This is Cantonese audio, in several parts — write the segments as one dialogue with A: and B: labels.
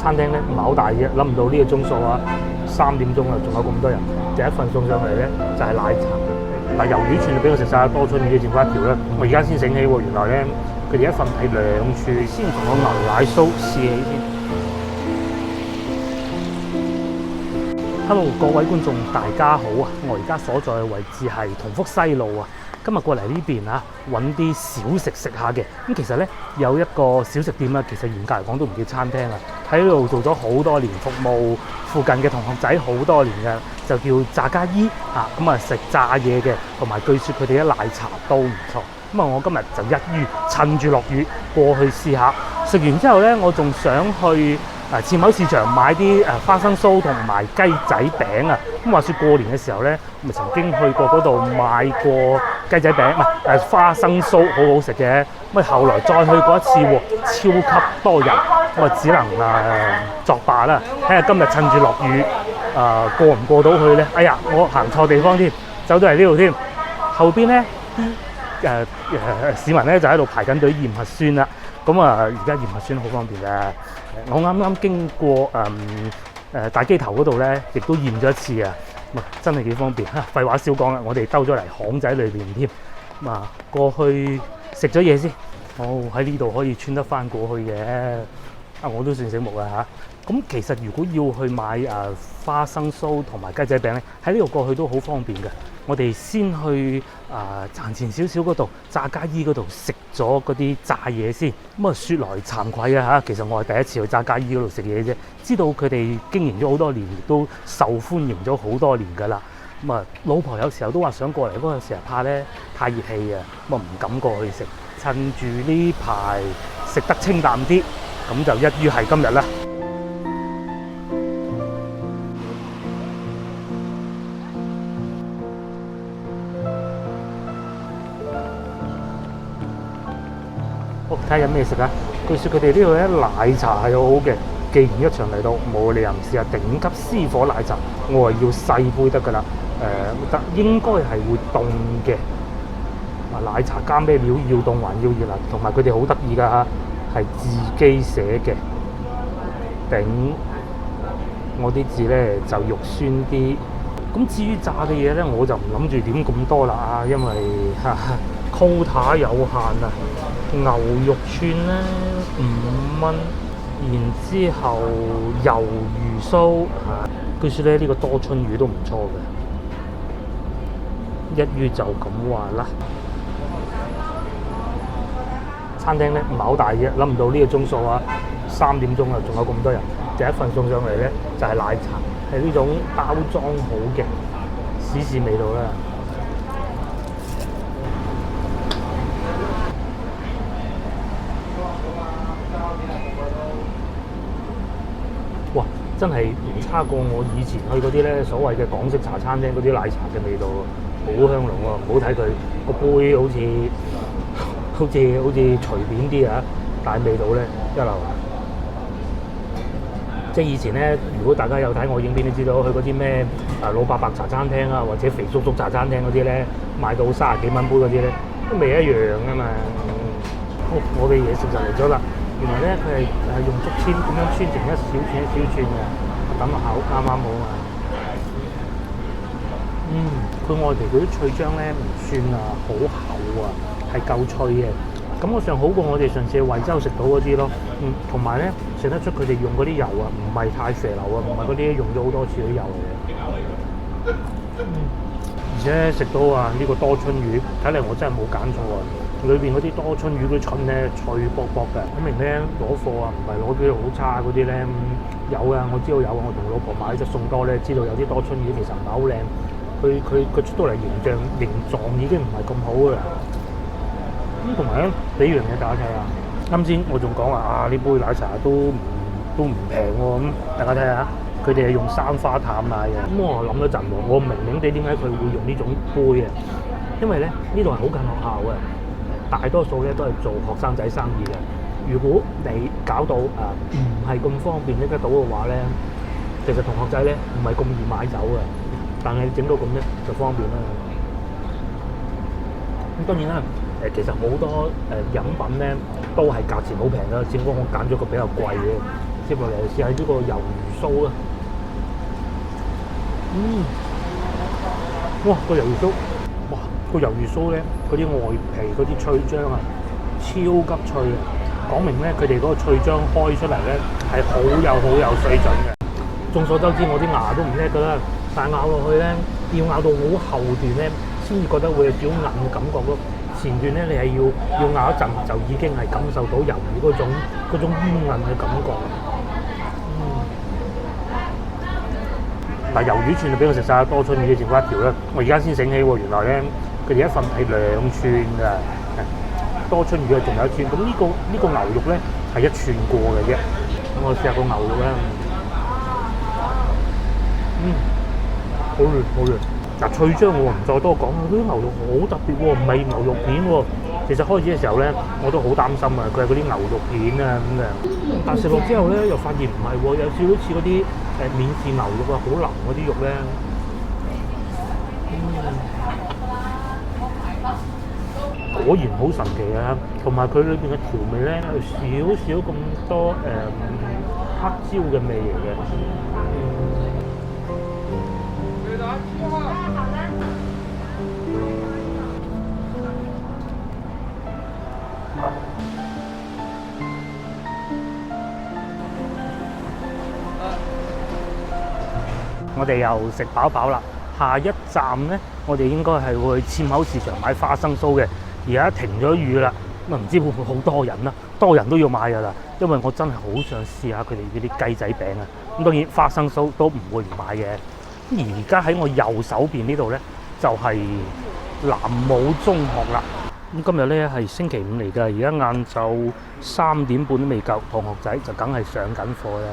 A: 餐廳咧唔係好大嘅，諗唔到呢個鐘數啊，3點鐘啊，仲有咁多人。第一份送上嚟咧就係奶茶，但魷魚串就俾我食晒，多春魚剩翻一條啦。我而家先醒起喎，原來咧佢哋一份係2串，先同我牛奶酥試起先。Hello， 各位觀眾大家好啊！我而家所在嘅位置係同福西路啊。今日過嚟呢邊啊，揾啲小食食下嘅。咁其實咧有一個小食店啊，其實嚴格嚟講都唔叫餐廳啊。喺呢度做咗好多年服務，附近嘅同學仔好多年嘅，就叫炸家姨啊。咁啊食炸嘢嘅，同埋據說佢哋嘅奶茶都唔錯。咁啊，我今日就一於趁住落雨過去試下。食完之後咧，我仲想去前某市場買啲花生酥同埋雞仔餅啊！咁話說過年嘅時候咧，咪曾經去過嗰度買過雞仔餅，唔係花生酥，好好食嘅。咁啊後來再去過一次喎，超級多人，咁啊只能作罷啦。睇下今日趁住落雨過唔過到去咧？哎呀，我行錯地方添，走到嚟呢度添。後邊咧啲市民咧就喺度排緊隊驗核酸啦。咁啊，而家驗核酸好方便嘅。我啱啱經過大機頭嗰度咧，亦都驗咗一次啊！真係幾方便。廢話少講啦，我哋兜咗嚟巷仔裏邊添。過去食咗嘢先。喺呢度可以穿得翻過去嘅。我都算醒目啦嚇。咁其實如果要去買花生酥同埋雞仔餅咧，喺呢度過去都好方便嘅。我哋先去賺錢少少嗰度炸家姨嗰度食咗嗰啲炸嘢先。咁啊，說來慚愧啊嚇，其實我係第一次去炸家姨嗰度食嘢啫。知道佢哋經營咗好多年，亦都受歡迎咗好多年㗎啦。咁啊，老婆有時候都話想過嚟，不過成日怕咧太熱氣啊，咁啊唔敢過去食。趁住呢排食得清淡啲，咁就一於係今日啦。睇下有咩食啊！據說佢哋呢度咧奶茶係好好嘅，既然一場嚟到，冇理由唔試下頂級私伙奶茶。我係要細杯得㗎啦，應該係會凍嘅。奶茶加咩料？要凍還要熱啊！同埋佢哋好得意㗎嚇，係自己寫嘅。頂，我啲字咧就肉酸啲。咁至於炸嘅嘢咧，我就唔諗住點咁多啦，因為quota 有限啊。牛肉串咧5蚊，然之後魷魚酥據說咧呢個多春魚都唔錯嘅，一於就咁話啦。餐廳咧唔係好大嘅，諗唔到呢個鐘數啊，3點鐘啊，仲有咁多人。第一份送上嚟咧就係奶茶，係呢種包裝好嘅，試試味道啦。哇！真係唔差過我以前去嗰啲咧所謂嘅港式茶餐廳嗰啲奶茶嘅味道，好香濃喎！唔好睇佢個杯好似隨便啲啊，但係味道咧一流。即係以前咧，如果大家有睇我影片，你知道去嗰啲咩老伯伯茶餐廳啊，或者肥叔叔茶餐廳嗰啲咧，賣到30幾蚊杯嗰啲咧，都未一樣啊嘛。好，我嘅嘢食就嚟咗啦。原來咧佢係用竹籤咁樣穿成一小串一小串嘅，等落口啱啱好啊！佢外皮嗰啲脆漿咧唔算好厚啊，係夠脆嘅。感覺上好過我哋上次去惠州食到嗰啲咯。同埋咧食得出佢哋用嗰啲油啊，唔係太肥流啊，唔係嗰啲用咗好多次嗰啲油嚟嘅。而且食到呢個多春魚，睇嚟我真係冇揀錯啊！裏邊嗰啲多春魚嗰啲春咧脆卜卜嘅，咁明咧攞貨唔係攞啲好差嗰啲咧。有啊，我知道有啊，我同老婆買隻餸多咧，知道有啲多春魚其實唔係好靚，佢出到嚟形狀已經唔係咁好㗎啦。同埋咧，俾樣嘢大家睇下。啱先我仲講話呢杯奶茶都唔平喎，咁大家睇下，佢哋係用生花淡奶嘅。咁我諗咗陣喎，我明地點解佢會用呢種杯啊？因為咧呢度係好近學校嘅。大多數咧都係做學生仔生意嘅。如果你搞到唔係咁方便拎得到嘅話咧，其實同學仔咧唔係咁易買走嘅。但係整到咁咧就方便啦。咁當然啦，其實好多飲品咧都係價錢好平啦，只不過我揀咗個比較貴嘅，少接落嚟試下呢個魷魚鬚啊！哇個魷魚鬚，哇個魷魚鬚咧，嗰啲外皮嗰啲脆漿啊，超級脆啊！講明咧，佢哋嗰個脆漿開出嚟咧係好有水準嘅。眾所周知，我啲牙都唔叻噶啦，但係咬落去咧，要咬到好後段咧，先至覺得會有少少韌嘅感覺咯。前段咧，你係要咬一陣，就已經係感受到魷魚嗰種煙韌嘅感覺。嗱，魷魚串就俾我食晒，多春魚剩翻一條啦。我而家先醒起喎，原來咧佢哋一份係2串㗎，多春魚啊仲有1串。咁呢個牛肉咧係1串過嘅啫。咁我試下個牛肉啦，好嫩。嗱，脆漿我唔再多講啦，嗰啲牛肉好特別喎，唔係牛肉片喎。其實開始嘅時候咧，我都好擔心啊，佢係嗰啲牛肉片啊咁嘅。但食落之後咧，又發現唔係喎，有少少似嗰啲免治牛肉啊，好腍嗰啲肉咧。果然好神奇啊！同埋佢裏邊嘅調味咧，有少少咁多黑椒嘅味嚟嘅。我哋又食飽啦，下一站咧，我哋應該係會去簽口市場買花生酥嘅。而家停咗雨啦，咁唔知會唔會好多人啦？多人都要買㗎啦，因為我真係好想試下佢哋嗰啲雞仔餅啊！咁當然花生酥都唔會唔買嘅。而家喺我右手邊呢度咧，就係南武中學啦。咁今日咧係星期5嚟㗎，而家晏晝3點半都未夠，同學仔就梗係上緊課啦。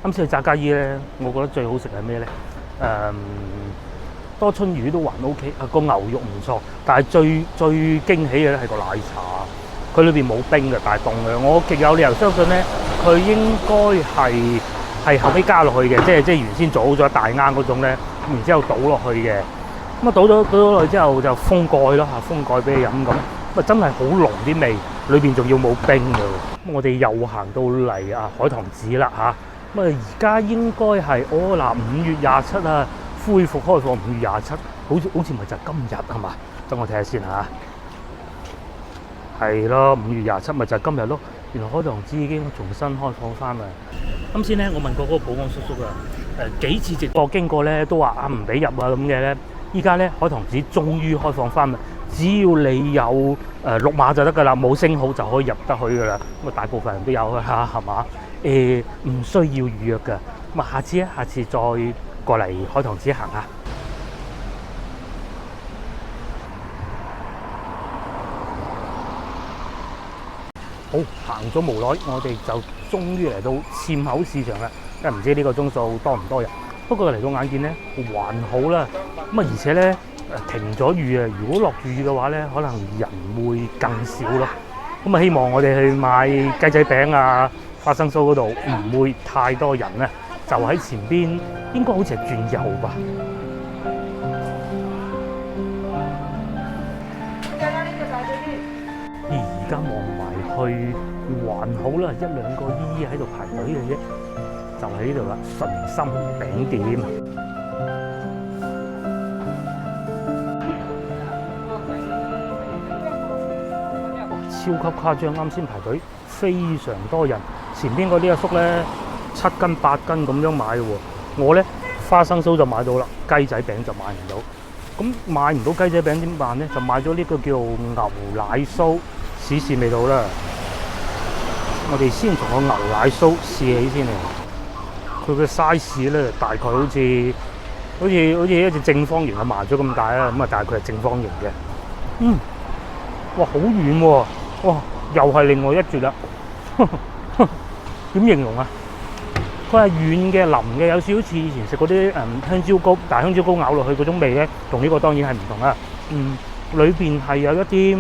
A: 今次去炸雞咧，我覺得最好食係咩咧？多春魚都還 OK， 個牛肉唔錯，但係最驚喜嘅咧係個奶茶，佢裏邊冇冰嘅，但係凍嘅。我極有理由相信咧，佢應該係後尾加落去嘅，即係原先做好咗大啱嗰種咧，然之後倒落去嘅。咁啊倒咗落去之後就封蓋咯，封蓋俾你飲咁。咁啊真係好濃啲味，裏邊仲要冇冰嘅。咁我哋又行到嚟海棠寺啦嚇。咁啊而家應該係5月27啊。恢復開放5月27，好似咪就係今日係嘛？等我睇下先嚇。係咯，5月27咪就係今日咯。原來海棠寺已經重新開放翻啦。啱先咧，我問過嗰個保安叔叔啊，幾次直播經過咧都話唔俾入啊咁嘅咧。依家咧海棠寺終於開放翻啦，只要你有綠碼就得㗎啦，冇星號就可以入得去㗎啦。咁啊大部分人都有㗎嚇，係嘛？唔需要預約㗎。咁啊下次再過嚟海棠寺行下。好，行咗無耐，我哋就終於嚟到簽口市場啦。因為唔知呢個鐘數多唔多人，不過嚟到眼見咧還好啦。咁啊而且咧停咗雨啊，如果落住雨嘅話咧，可能人會更少咯。咁啊希望我哋去買雞仔餅啊、花生酥嗰度唔會太多人咧。就喺前邊，應該好似係轉右吧。而家望埋去還好啦，1、2個姨姨喺度排隊嘅啫，就喺呢度啦，純心餅店。超級誇張，啱先排隊非常多人，前邊嗰啲阿叔咧。7斤8斤咁樣買嘅喎，我咧花生酥就買到啦，雞仔餅就買唔到。咁買唔到雞仔餅點辦咧？就買咗呢個叫牛奶酥，試試味道啦。我哋先從個牛奶酥試起先嚟。佢嘅 size 咧大概好似一隻正方形嘅麻雀咁大啦，咁啊但係佢係正方形嘅。哇好軟喎，哇又係另外一絕啦。點形容啊？佢係軟嘅、腍嘅，有少少似以前食嗰啲香蕉糕，但係香蕉糕咬落去嗰種味咧，同呢個當然係唔同啦。裏邊係有一啲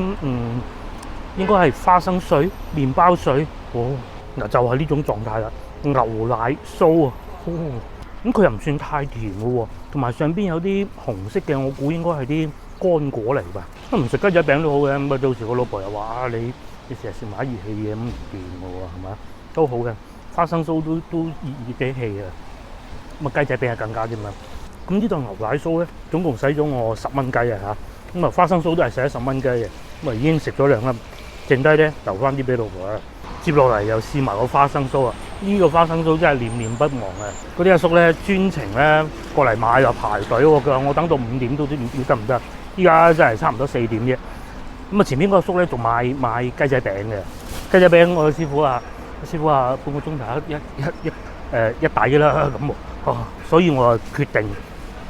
A: 應該係花生水、麵包水，嗱就係呢種狀態啦。牛奶酥啊，咁佢又唔算太甜嘅喎，同埋上邊有啲紅色嘅，我估應該係啲乾果嚟㗎。都唔食雞仔餅都好嘅，咁啊到時我老婆又話你成日食埋熱氣嘢咁唔掂嘅喎，係咪？都好嘅。花生酥都熱熱地氣啊，咁啊雞仔餅係更加添嘛。咁呢度牛奶酥咧，總共使咗我10蚊雞啊嚇，咁啊花生酥都係使咗10蚊雞嘅，咁啊已經食咗2粒，剩低咧留翻啲俾老婆啦。接落嚟又試埋個花生酥啊！呢個花生酥真係念念不忘啊！嗰啲阿叔咧專程咧過嚟買又排隊喎，佢話我等到5點都知唔知得唔得？依家真係差唔多4點啫。咁啊前面嗰個叔咧仲買雞仔餅嘅，雞仔餅我師傅話半個鐘頭一底啦咁喎，所以我決定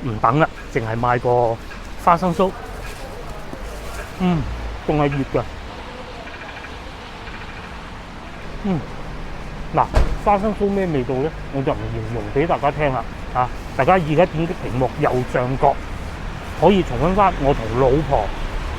A: 唔等啦，淨係買個花生酥。仲係熱㗎。嗱，花生酥咩味道咧？我就唔形容俾大家聽啦嚇。大家而家點擊屏幕右上角，可以重溫翻我同老婆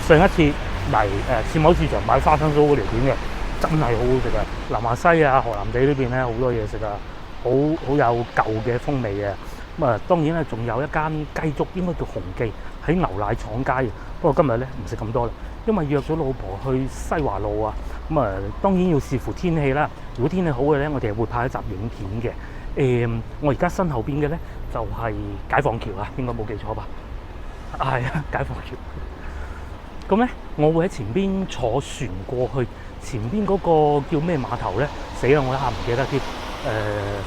A: 上一次嚟士貿市場買花生酥嗰條片嘅，真係好好食啊！南華西啊、河南地呢邊咧好多嘢食啊，好有舊嘅風味嘅。咁啊，當然咧仲有一間雞粥，應該叫紅記，喺牛奶廠街嘅。不過今日咧唔食咁多啦，因為約咗老婆去西華路啊。咁啊，當然要視乎天氣啦。如果天氣好嘅咧，我哋會拍一集影片嘅。我而家身後邊嘅咧就係解放橋啊，應該冇記錯吧？係啊，解放橋。咁咧，我會喺前邊坐船過去。前邊嗰個叫咩碼頭咧？死啦，我一下唔記得添。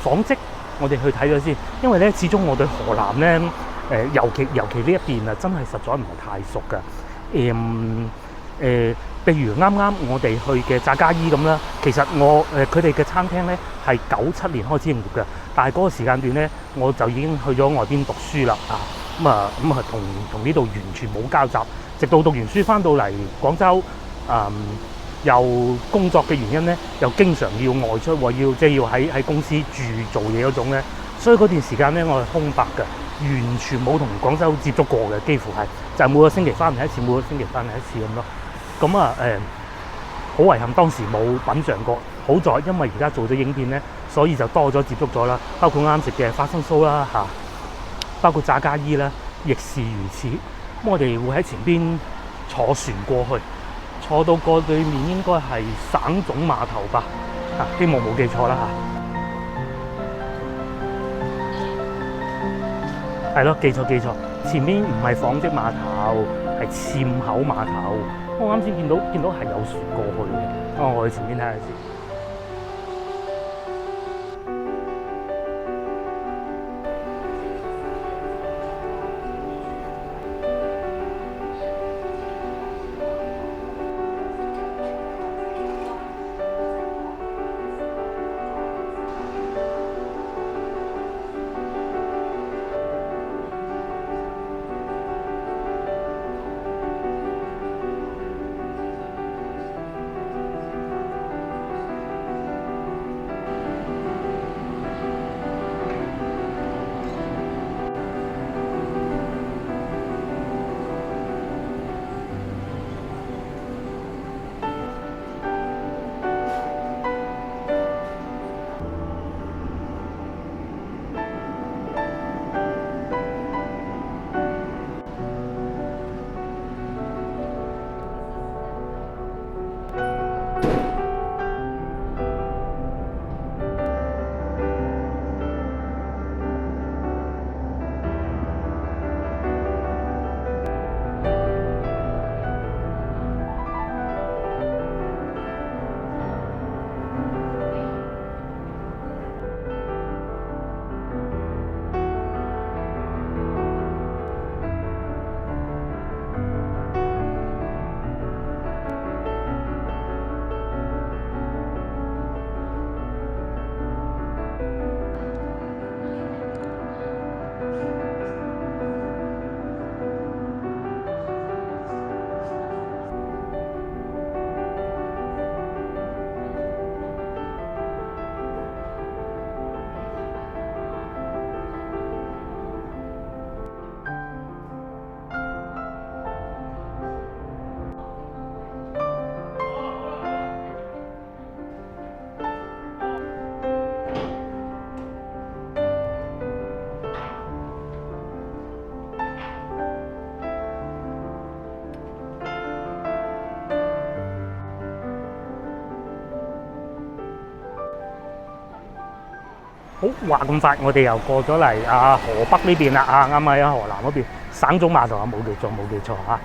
A: 紡織，我哋去睇咗先。因為咧，始終我對河南咧，尤其呢一邊啊，真係實在唔係太熟㗎。譬如啱啱我哋去嘅炸家衣咁啦，其實佢哋嘅餐廳咧係97年開始營業嘅，但係嗰個時間段咧，我就已經去咗外邊讀書啦啊，咁啊同呢度完全冇交集，直到讀完書翻到嚟廣州，又工作嘅原因咧，又經常要外出，要喺公司住做嘢嗰種咧，所以嗰段時間咧我係空白嘅，完全冇同廣州接觸過嘅，幾乎係就係每個星期翻嚟一次，每個星期翻嚟一次咁咯。咁啊好遺憾當時冇品嚐過，好在因為而家做咗影片咧，所以就多咗接觸咗啦。包括啱食嘅花生酥啦嚇，包括炸家衣啦，亦是如此。咁我哋會喺前邊坐船過去，坐到過對面應該係省總碼頭吧？希望冇記錯啦嚇。係咯，記錯，前面唔係紡織碼頭，係硤口碼頭。我啱先見到係有船過去嘅，我去前面睇下先。話咁快，我哋又過咗嚟河北呢邊啦，啱喺河南嗰邊省總碼頭啊，冇記錯嚇。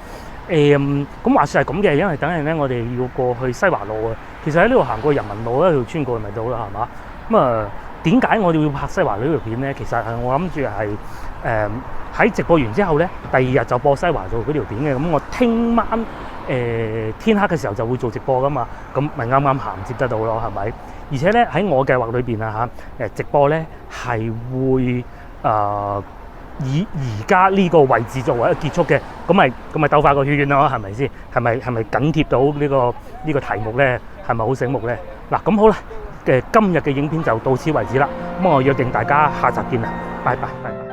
A: 咁話說係咁嘅，因為等陣咧，我哋要過去西華路啊。其實喺呢度行過人民路一條村過去咪到啦，係嘛？咁點解我哋要拍西華路呢條片咧？其實係我諗住係喺直播完之後咧，第2日就播西華路嗰條片嘅。咁我聽晚天黑嘅時候就會做直播噶嘛，咁咪啱啱銜接得到咯，係咪？而且咧喺我計劃裏邊啊嚇，直播咧係會以而家呢個位置作為一個結束嘅，咁咪鬥快個圈咯，係咪先？係咪緊貼到呢個題目咧？係咪好醒目咧？嗱，咁好啦，今日嘅影片就到此為止啦。咁我約定大家下集見啦，拜拜。